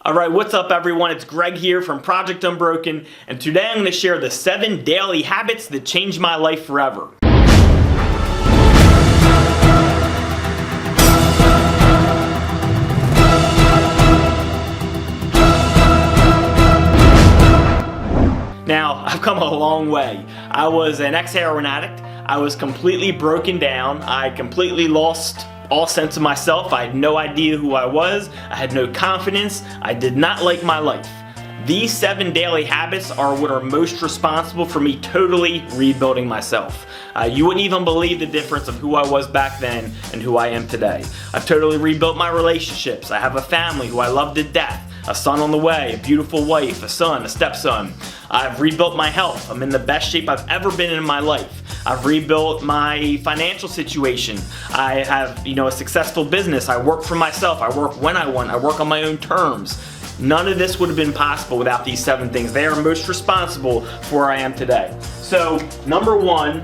Alright, what's up everyone? It's Greg here from Project Unbroken, and today I'm going to share the 7 daily habits that changed my life forever. Now, I've come a long way. I was an ex-heroin addict. I was completely broken down. I completely lost all sense of myself. I had no idea who I was. I had no confidence. I did not like my life. These 7 daily habits are what are most responsible for me totally rebuilding myself. You wouldn't even believe the difference of who I was back then and who I am today. I've totally rebuilt my relationships. I have a family who I love to death. A son on the way, a beautiful wife, a son, a stepson. I've rebuilt my health. I'm in the best shape I've ever been in my life. I've rebuilt my financial situation. I have, a successful business. I work for myself. I work when I want. I work on my own terms. None of this would have been possible without these 7 things. They are most responsible for where I am today. So, number 1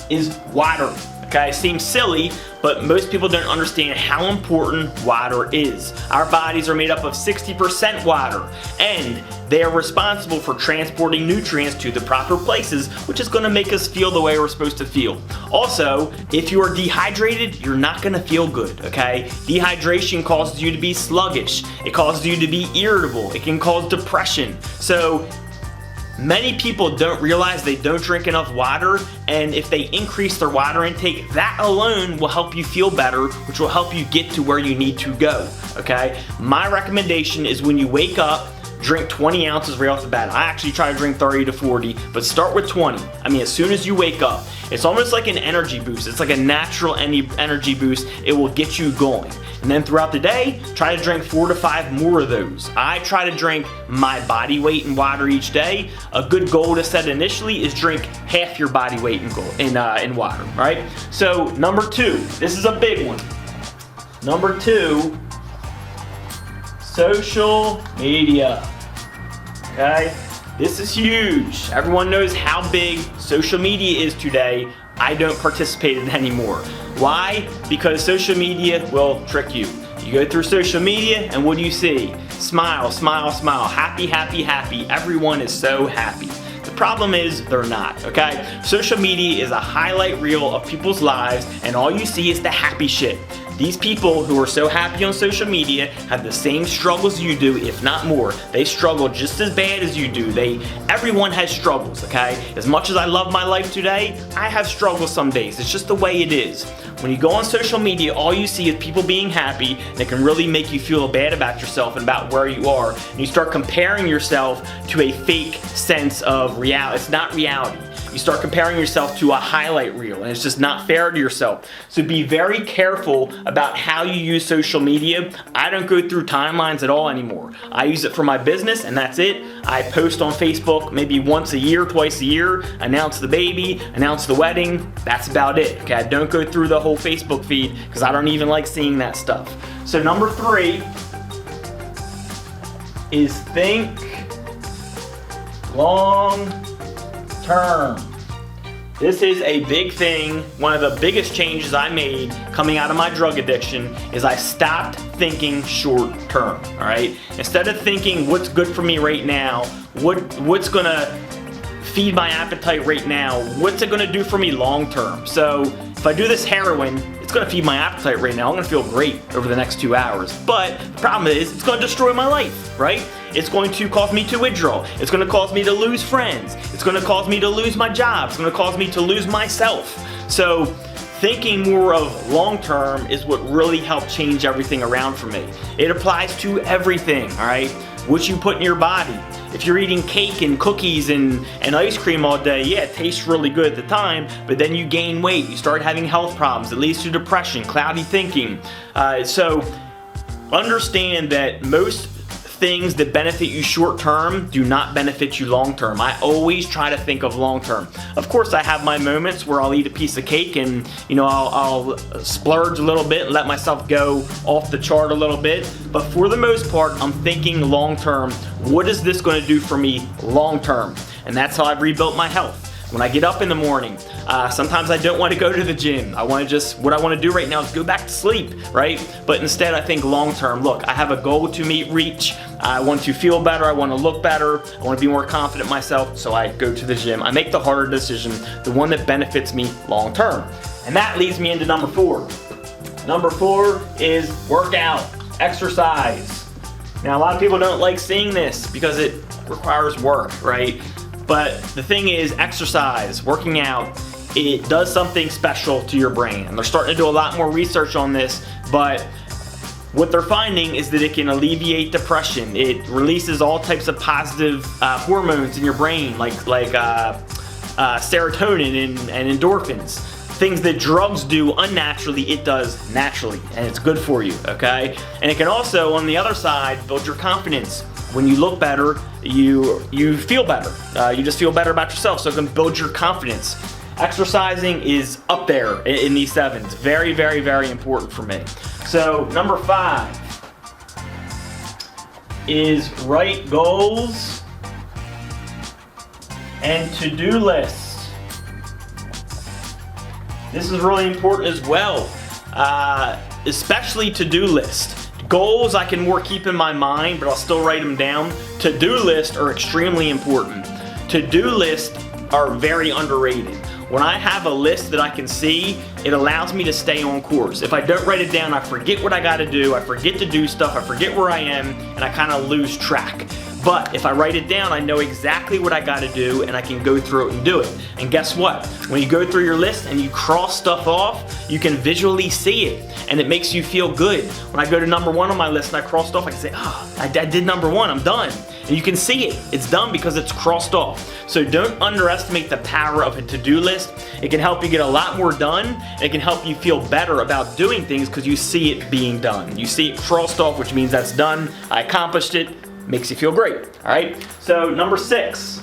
is water. Okay, it seems silly, but most people don't understand how important water is. Our bodies are made up of 60% water, and they are responsible for transporting nutrients to the proper places, which is going to make us feel the way we're supposed to feel. Also, if you are dehydrated, you're not going to feel good, okay? Dehydration causes you to be sluggish. It causes you to be irritable. It can cause depression. So, many people don't realize they don't drink enough water, and if they increase their water intake, that alone will help you feel better, which will help you get to where you need to go, okay? My recommendation is when you wake up, drink 20 ounces right off the bat. I actually try to drink 30 to 40, but start with 20. I mean, as soon as you wake up, it's almost like an energy boost. It's like a natural energy boost. It will get you going. And then throughout the day, try to drink 4 to 5 more of those. I try to drink my body weight in water each day. A good goal to set initially is drink half your body weight in water, right? So number 2, this is a big one. Number 2, social media. Okay? This is huge. Everyone knows how big social media is today. I don't participate in it anymore. Why? Because social media will trick you. You go through social media and what do you see? Smile, smile, smile. Happy, happy, happy. Everyone is so happy. The problem is they're not, okay? Social media is a highlight reel of people's lives and all you see is the happy shit. These people who are so happy on social media have the same struggles you do, if not more. They struggle just as bad as you do. Everyone has struggles, okay? As much as I love my life today, I have struggles some days. It's just the way it is. When you go on social media, all you see is people being happy, and it can really make you feel bad about yourself and about where you are. And you start comparing yourself to a fake sense of reality. It's not reality. You start comparing yourself to a highlight reel, and it's just not fair to yourself. So be very careful about how you use social media. I don't go through timelines at all anymore. I use it for my business, and that's it. I post on Facebook maybe once a year, twice a year, announce the baby, announce the wedding. That's about it. Okay, I don't go through the whole Facebook feed because I don't even like seeing that stuff. So number 3 is think long term. This is a big thing. One of the biggest changes I made coming out of my drug addiction is I stopped thinking short term, all right? Instead of thinking what's good for me right now, what's gonna feed my appetite right now, what's it gonna do for me long term? So if I do this heroin, it's gonna feed my appetite right now. I'm gonna feel great over the next 2 hours. But the problem is, it's gonna destroy my life, right? It's going to cause me to withdraw. It's going to cause me to lose friends. It's going to cause me to lose my job. It's going to cause me to lose myself. So thinking more of long term is what really helped change everything around for me. It applies to everything, all right? What you put in your body. If you're eating cake and cookies and ice cream all day, yeah, it tastes really good at the time, but then you gain weight. You start having health problems. It leads to depression, cloudy thinking. So understand that most things that benefit you short term do not benefit you long term. I always try to think of long term. Of course, I have my moments where I'll eat a piece of cake and I'll splurge a little bit and let myself go off the chart a little bit. But for the most part, I'm thinking long term. What is this going to do for me long term? And that's how I've rebuilt my health. When I get up in the morning, sometimes I don't want to go to the gym. What I want to do right now is go back to sleep, right? But instead I think long term, look, I have a goal to reach. I want to feel better, I want to look better, I want to be more confident in myself, so I go to the gym. I make the harder decision, the one that benefits me long term. And that leads me into number 4. Number 4 is workout, exercise. Now a lot of people don't like seeing this because it requires work, right? But the thing is, exercise, working out, it does something special to your brain. And they're starting to do a lot more research on this, but what they're finding is that it can alleviate depression. It releases all types of positive hormones in your brain, like serotonin and endorphins. Things that drugs do unnaturally, it does naturally, and it's good for you, okay? And it can also, on the other side, build your confidence. When you look better, you feel better. You just feel better about yourself, so it can build your confidence. Exercising is up there in these 7s. Very, very, very important for me. So number 5 is write goals and to-do lists. This is really important as well, especially to-do list. Goals I can more keep in my mind, but I'll still write them down. To-do lists are extremely important. To-do lists are very underrated. When I have a list that I can see, it allows me to stay on course. If I don't write it down, I forget what I gotta do, I forget to do stuff, I forget where I am, and I kind of lose track. But if I write it down, I know exactly what I gotta do, and I can go through it and do it. And guess what? When you go through your list and you cross stuff off, you can visually see it, and it makes you feel good. When I go to number 1 on my list and I crossed off, I can say, I did number 1, I'm done. And you can see it. It's done because it's crossed off. So don't underestimate the power of a to-do list. It can help you get a lot more done. And it can help you feel better about doing things because you see it being done. You see it crossed off, which means that's done. I accomplished it. Makes you feel great. All right. So number 6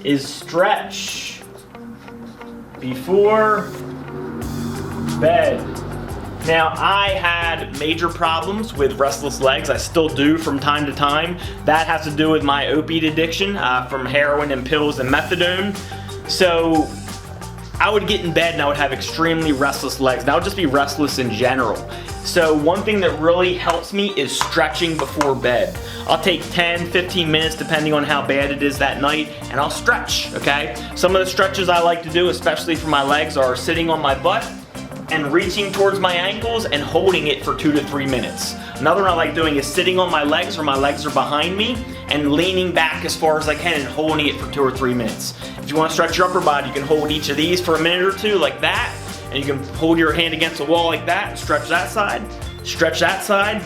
is stretch before bed. Now, I had major problems with restless legs. I still do from time to time. That has to do with my opiate addiction from heroin and pills and methadone. So I would get in bed and I would have extremely restless legs. And I would just be restless in general. So one thing that really helps me is stretching before bed. I'll take 10, 15 minutes depending on how bad it is that night, and I'll stretch, okay? Some of the stretches I like to do, especially for my legs, are sitting on my butt and reaching towards my ankles and holding it for 2 to 3 minutes. Another one I like doing is sitting on my legs where my legs are behind me and leaning back as far as I can and holding it for 2 or 3 minutes. If you want to stretch your upper body, you can hold each of these for a minute or 2 like that, and you can hold your hand against the wall like that and stretch that side, stretch that side.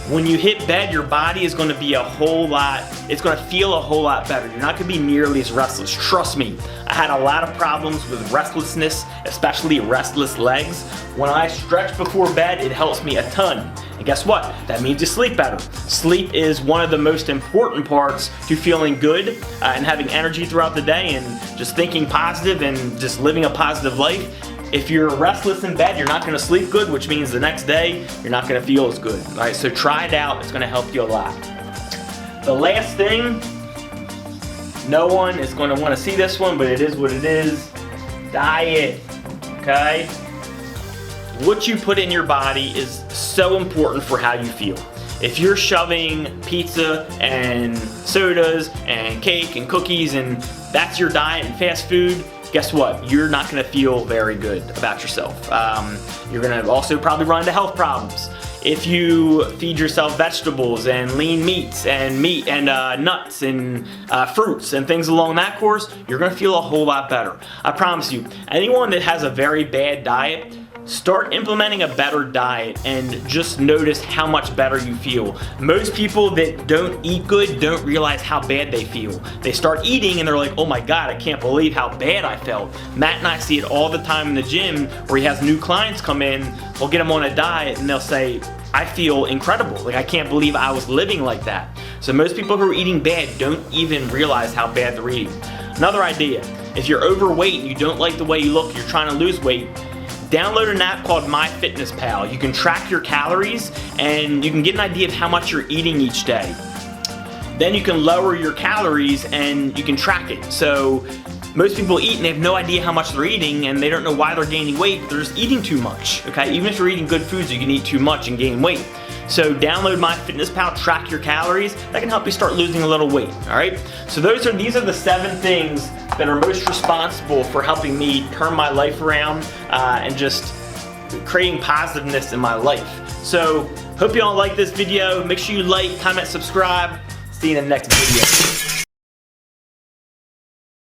When you hit bed, your body is going to be it's going to feel a whole lot better. You're not going to be nearly as restless. Trust me, I had a lot of problems with restlessness, especially restless legs. When I stretch before bed, it helps me a ton. And guess what? That means you sleep better. Sleep is one of the most important parts to feeling good and having energy throughout the day and just thinking positive and just living a positive life. If you're restless in bed, you're not going to sleep good, which means the next day you're not going to feel as good. All right, so try it out. It's going to help you a lot. The last thing, no one is going to want to see this one, but it is what it is. Diet, okay? What you put in your body is so important for how you feel. If you're shoving pizza and sodas and cake and cookies and that's your diet and fast food, guess what? You're not going to feel very good about yourself. You're going to also probably run into health problems. If you feed yourself vegetables and lean meats and meat and nuts and fruits and things along that course, you're going to feel a whole lot better. I promise you, anyone that has a very bad diet, start implementing a better diet and just notice how much better you feel. Most people that don't eat good don't realize how bad they feel. They start eating and they're like, oh my God, I can't believe how bad I felt. Matt and I see it all the time in the gym where he has new clients come in, we'll get them on a diet and they'll say, I feel incredible. Like, I can't believe I was living like that. So most people who are eating bad don't even realize how bad they're eating. Another idea, if you're overweight and you don't like the way you look, you're trying to lose weight, download an app called MyFitnessPal. You can track your calories and you can get an idea of how much you're eating each day. Then you can lower your calories and you can track it. So most people eat and they have no idea how much they're eating, and they don't know why they're gaining weight. They're just eating too much, okay? Even if you're eating good foods, you can eat too much and gain weight. So download MyFitnessPal, track your calories. That can help you start losing a little weight, all right? So these are the 7 things that are most responsible for helping me turn my life around and just creating positiveness in my life. So hope you all like this video. Make sure you like, comment, subscribe. See you in the next video.